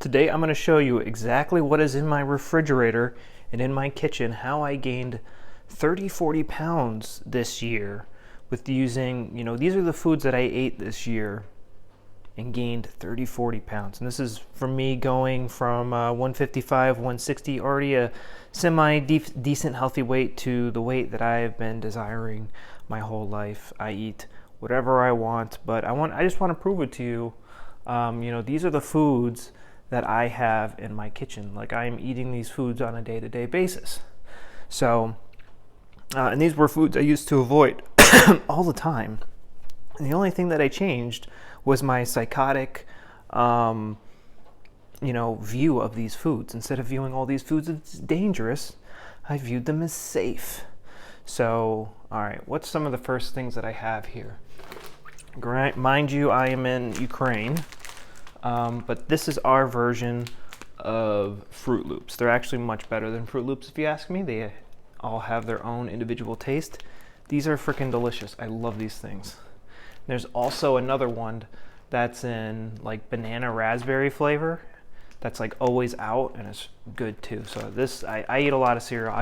Today I'm going to show you exactly what is in my refrigerator and in my kitchen, how I gained 30-40 pounds this year with using, these are the foods that I ate this year and gained 30-40 pounds. And this is from me going from 155, 160, already a semi-decent healthy weight, to the weight that I have been desiring my whole life. I eat whatever I want, but I just want to prove it to you. These are the foods that I have in my kitchen. Like, I am eating these foods on a day-to-day basis. So, and these were foods I used to avoid all the time. And the only thing that I changed was my psychotic, view of these foods. Instead of viewing all these foods as dangerous, I viewed them as safe. So, all right, what's some of the first things that I have here? Mind you, I am in Ukraine. But this is our version of Fruit Loops. They're actually much better than Fruit Loops, if you ask me. They all have their own individual taste. These are freaking delicious. I love these things. There's also another one that's in like banana raspberry flavor that's like always out, and it's good too. So this, I eat a lot of cereal.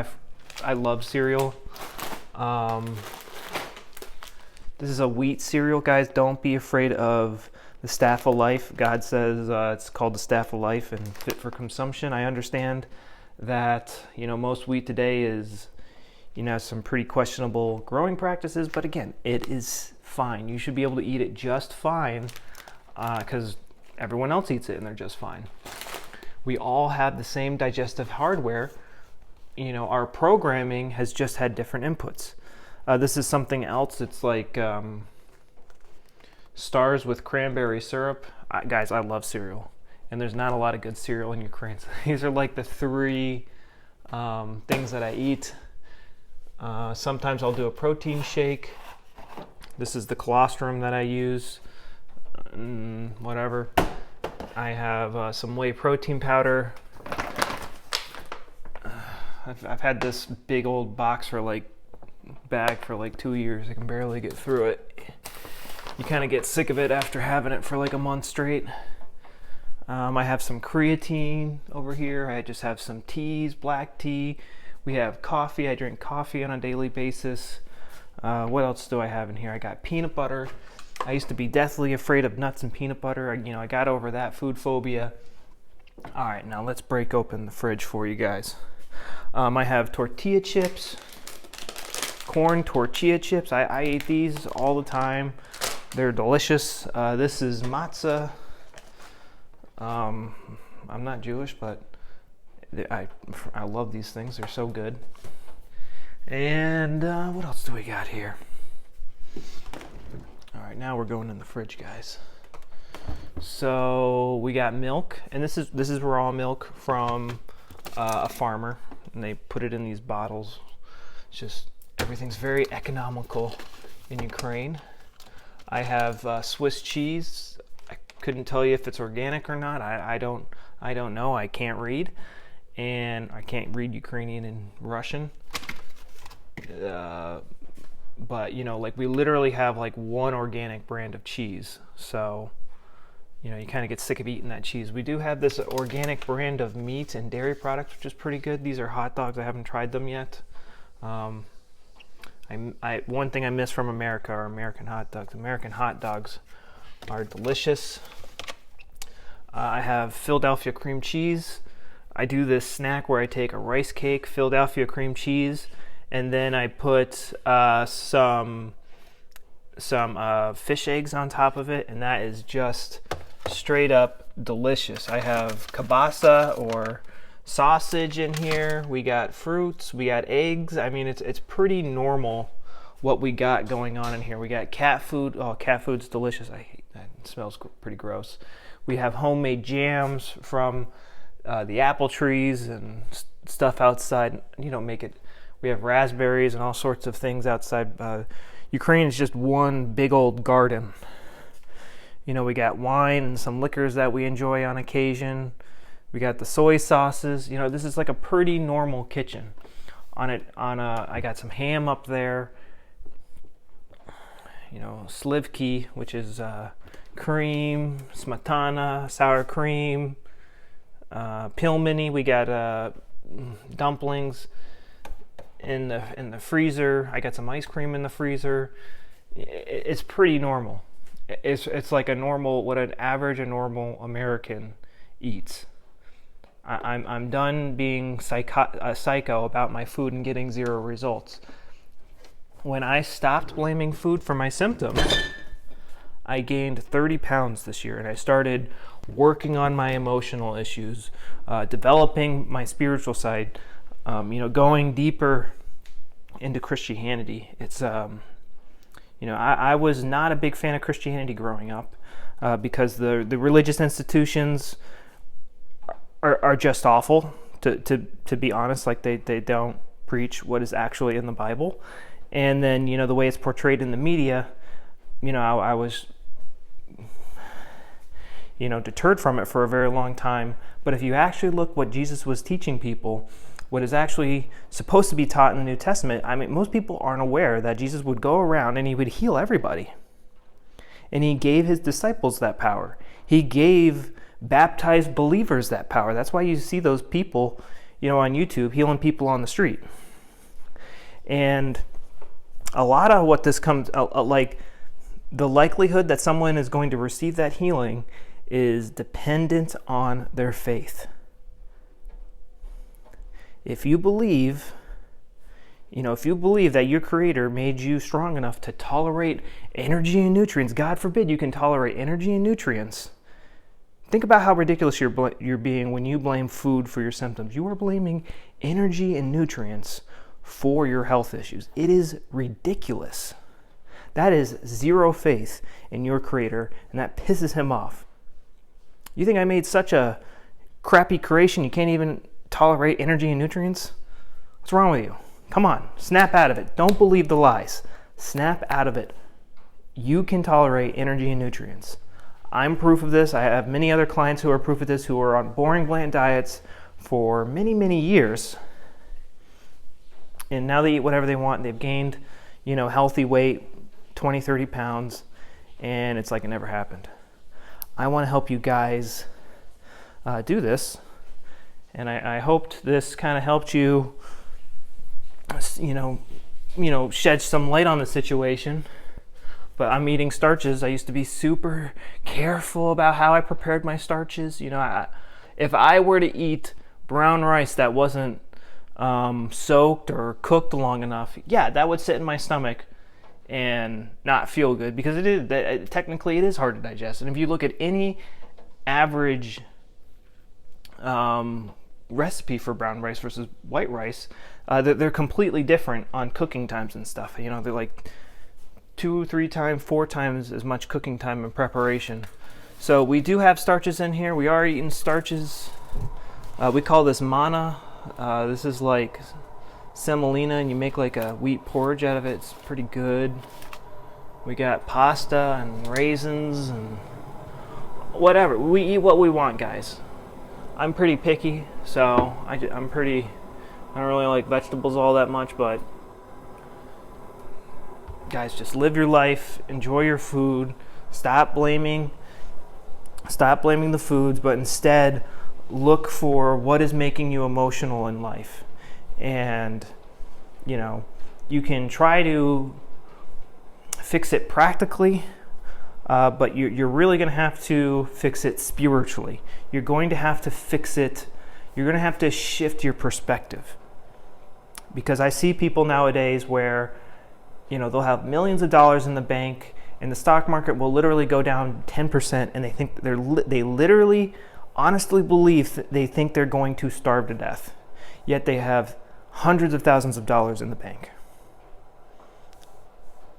I love cereal. This is a wheat cereal, guys. Don't be afraid of the staff of life. God says it's called the staff of life and fit for consumption. I understand that, most wheat today is, some pretty questionable growing practices, but again, it is fine. You should be able to eat it just fine because everyone else eats it and they're just fine. We all have the same digestive hardware. Our programming has just had different inputs. This is something else. It's like stars with cranberry syrup. Guys, I love cereal, and there's not a lot of good cereal in Ukraine. So these are like the three things that I eat. Sometimes I'll do a protein shake. This is the colostrum that I use. Whatever. I have some whey protein powder. I've had this big old bag for like 2 years. I can barely get through it. You kind of get sick of it after having it for like a month straight. I have some creatine over here. I just have some teas, black tea. We have coffee. I drink coffee on a daily basis. What else do I have in here? I got peanut butter. I used to be deathly afraid of nuts and peanut butter. I got over that food phobia. All right, now let's break open the fridge for you guys. I have tortilla chips, corn tortilla chips. I eat these all the time. They're delicious. This is matzah. I'm not Jewish, but I love these things. They're so good. And what else do we got here? All right, now we're going in the fridge, guys. So we got milk, and this is raw milk from a farmer, and they put it in these bottles. It's just, everything's very economical in Ukraine. I have Swiss cheese. I couldn't tell you if it's organic or not. I don't know. I can't read, and I can't read Ukrainian and Russian. But we literally have like one organic brand of cheese. So you kind of get sick of eating that cheese. We do have this organic brand of meat and dairy products, which is pretty good. These are hot dogs. I haven't tried them yet. One thing I miss from America are American hot dogs. American hot dogs are delicious. I have Philadelphia cream cheese. I do this snack where I take a rice cake, Philadelphia cream cheese, and then I put some fish eggs on top of it, and that is just straight up delicious. I have kielbasa or sausage in here. We got fruits, we got eggs. I mean, it's pretty normal what we got going on in here. We got cat food. Oh, cat food's delicious. I hate that. It smells pretty gross. We have homemade jams from the apple trees and stuff outside. You don't make it. We have raspberries and all sorts of things outside. Ukraine is just one big old garden. We got wine and some liquors that we enjoy on occasion. We got the soy sauces. This is like a pretty normal kitchen. I got some ham up there. Slivki, which is cream, smetana, sour cream, pilmeni. We got dumplings in the freezer. I got some ice cream in the freezer. It's pretty normal. It's like a normal, what an average, a normal American eats. I'm done being psycho about my food and getting zero results. When I stopped blaming food for my symptoms, I gained 30 pounds this year, and I started working on my emotional issues, developing my spiritual side, going deeper into Christianity. It's, I was not a big fan of Christianity growing up because the religious institutions are just awful, to be honest. Like they don't preach what is actually in the Bible. And then, the way it's portrayed in the media, I was, deterred from it for a very long time. But if you actually look what Jesus was teaching people, what is actually supposed to be taught in the New Testament, I mean, most people aren't aware that Jesus would go around and he would heal everybody. And he gave his disciples that power. He gave baptized believers that power. That's why you see those people, on YouTube healing people on the street. And a lot of what this comes, like the likelihood that someone is going to receive that healing is dependent on their faith. If you believe that your Creator made you strong enough to tolerate energy and nutrients, God forbid you can tolerate energy and nutrients. Think about how ridiculous you're being when you blame food for your symptoms. You are blaming energy and nutrients for your health issues. It is ridiculous. That is zero faith in your Creator, and that pisses him off. You think I made such a crappy creation you can't even tolerate energy and nutrients? What's wrong with you? Come on, snap out of it. Don't believe the lies. Snap out of it. You can tolerate energy and nutrients. I'm proof of this. I have many other clients who are proof of this, who are on boring, bland diets for many, many years. And now they eat whatever they want. They've gained, healthy weight, 20, 30 pounds, and it's like it never happened. I want to help you guys do this, and I hoped this kind of helped you, shed some light on the situation. But I'm eating starches. I used to be super careful about how I prepared my starches. If I were to eat brown rice that wasn't soaked or cooked long enough, that would sit in my stomach and not feel good, because technically it is hard to digest. And if you look at any average recipe for brown rice versus white rice, they're completely different on cooking times and stuff. They're like 2, 3 times, 4 times as much cooking time and preparation. So we do have starches in here. We are eating starches. We call this manna. This is like semolina, and you make like a wheat porridge out of it. It's pretty good. We got pasta and raisins and whatever. We eat what we want, guys. I'm pretty picky, so I don't really like vegetables all that much, but guys, just live your life, enjoy your food, stop blaming the foods, but instead look for what is making you emotional in life. And you can try to fix it practically, but you're really going to have to fix it spiritually. You're going to have to fix it. You're going to have to shift your perspective, because I see people nowadays where they'll have millions of dollars in the bank, and the stock market will literally go down 10%, and they think they literally honestly believe that they think they're going to starve to death, yet they have hundreds of thousands of dollars in the bank.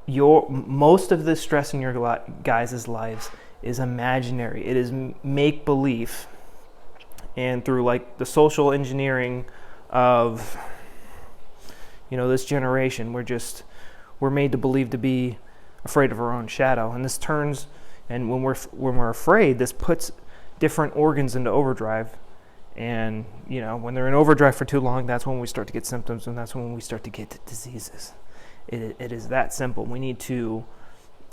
Most of the stress in your guys' lives is imaginary. It is make-believe, and through like the social engineering of this generation, we're made to believe to be afraid of our own shadow. And this turns, and when we're afraid, this puts different organs into overdrive. And when they're in overdrive for too long, that's when we start to get symptoms, and that's when we start to get diseases. It is that simple. We need to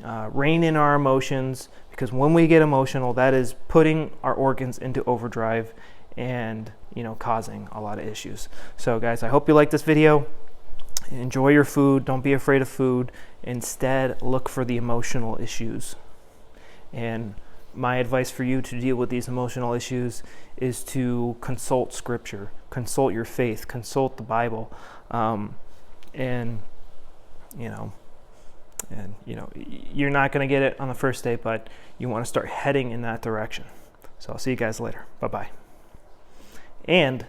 rein in our emotions, because when we get emotional, that is putting our organs into overdrive and, you know, causing a lot of issues. So guys, I hope you like this video. Enjoy your food. Don't be afraid of food. Instead, look for the emotional issues. And my advice for you to deal with these emotional issues is to consult scripture, consult your faith, consult the Bible, and you're not going to get it on the first day, but you want to start heading in that direction. So I'll see you guys later. Bye-bye. And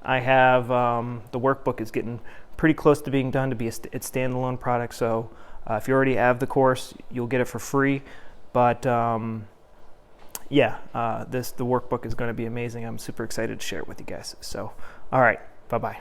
I have the workbook is getting pretty close to being done to be its standalone product. So if you already have the course, you'll get it for free. But the workbook is going to be amazing. I'm super excited to share it with you guys. So, all right, bye-bye.